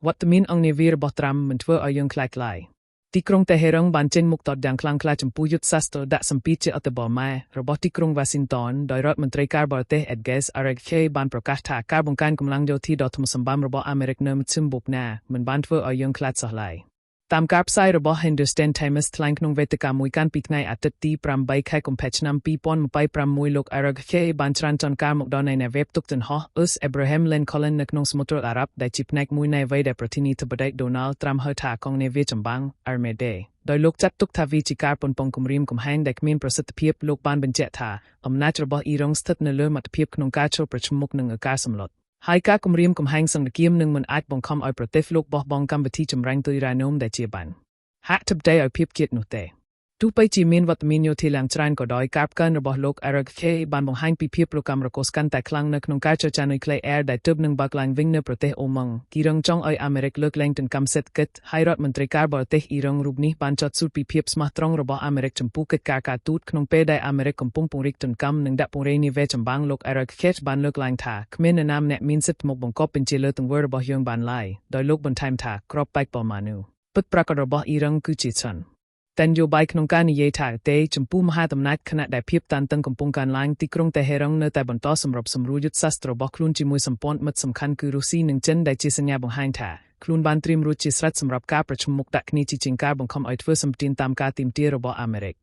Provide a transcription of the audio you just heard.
វត្តមានអង្គនាវារបស់ត្រាំមិនធ្វើឲ្យយើងខ្លាចខ្លាយទីក្រុងតេហេរ៉ង់បានចេញមុខតបយ៉ាងខ្លាំងក្លាចំពោះយុទ្ធសាស្ត្រដាក់សម្ពាធជាអត្តបរមារបស់ទីក្រុង Washington ដោយរដ្ឋមន្ត្រីការបរទេស Edgars Arrecche បានប្រកាសថាការបង្កើនកម្លាំងយោធាដ៏ធំសម្បើមរបស់អាមេរិកនៅមជ្ឈិមបូពណាមិនបានធ្វើឲ្យយើងខ្លាចសោះឡើយតាមការផ្សាយរបស់ Hindustan Times ថ្លែងក្នុងវេទិកាមួយកាលពីថ្ងៃអាទិត្យទី8ខែកុម្ភៈឆ្នាំ 2026 លោក Arrecche បានច្រានចង្ការមកដល់នៃនាវាផ្ទុកចន្ទះ Abraham Lincoln នៅក្នុងសមុទ្រអារ៉ាប់ដែលជាផ្នែកមួយនៃអ្វីដែលប្រធានាធិបតី Donald Trump ហៅថាកងនាវាចម្បាំង Armada ដោយលោកចាត់ទុកថាវាជាការប៉ុនប៉ងគំរាមកំហែងដែលគ្មានប្រសិទ្ធភាពលោកបានបញ្ជាក់ថាអំណាចរបស់អ៊ីរ៉ង់ស្ថិតនៅលើមតិភាពក្នុងការចូលប្រជុំមុខនឹងការសម្លុតហើយការគំរាមកំហែងសន្តិភាពនឹងមិនអាចបង្ខំឲ្យប្រទេសលោកបោះបង់កម្មវិធីចម្រាញ់ទុយរ៉ាណូមដែលជាបានហាក់ធិបតីឲ្យភាពជាតិនោះទេទោះបីជាមានវត្តមានយោធាឡើងច្រើនក៏ដោយការកើនរបស់លោក Arrecche បានបង្ហាញពីភាពប្រកម្មរកូសកាន់តែខ្លាំងនៅក្នុងការចរចានុយក្លេអ៊ែរដែលទើបនឹងបើកឡើងវិញនៅប្រទេសអូម៉ង់គីរឹងចង់ឲ្យអាមេរិកលើកលែងទណ្ឌកម្មសេដ្ឋកិច្ចហើយរដ្ឋមន្ត្រីការបរទេសអ៊ីរ៉ង់រូបនេះបានចោទសួរពីភាពស្មោះត្រង់របស់អាមេរិកចំពោះកិច្ចការការទូតក្នុងពេលដែលអាមេរិកកំពុងពង្រីកទណ្ឌកម្មនិងដាក់ពង្រាយនាវាចម្បាំងលោក Arrecche បានលើកឡើងថាគ្មាននរណាម្នាក់មានសិទ្ធិមកបង្កប់បញ្ជាលើទង្វើរបស់យើងបានឡើយដោយលោកបន្ថែមថាក្របបែកបមានូពិតប្រាកដរបស់អ៊ីរ៉ង់គឺជាឆន្ទតែនយោបាយក្នុងការនិយាយថាទេចំពោះមហាអំណាចខណៈដែលភាពតានតឹងកំពុងកើនឡើងទីក្រុងតេហេរ៉ង់នៅតែបន្តសម្របសម្រួលយុទ្ធសាស្ត្ររបស់ខ្លួនជាមួយសម្ព័ន្ធមិត្តសំខាន់គឺរុស្ស៊ីនិងចិនដែលជាសញ្ញាបង្ហាញថាខ្លួនបានត្រៀមរួចជាស្រេចសម្រាប់ការប្រជុំមុខដាក់គ្នាជាជាងការបង្ខំឲ្យធ្វើសម្ពាធតាមការទាមទាររបស់អាមេរិក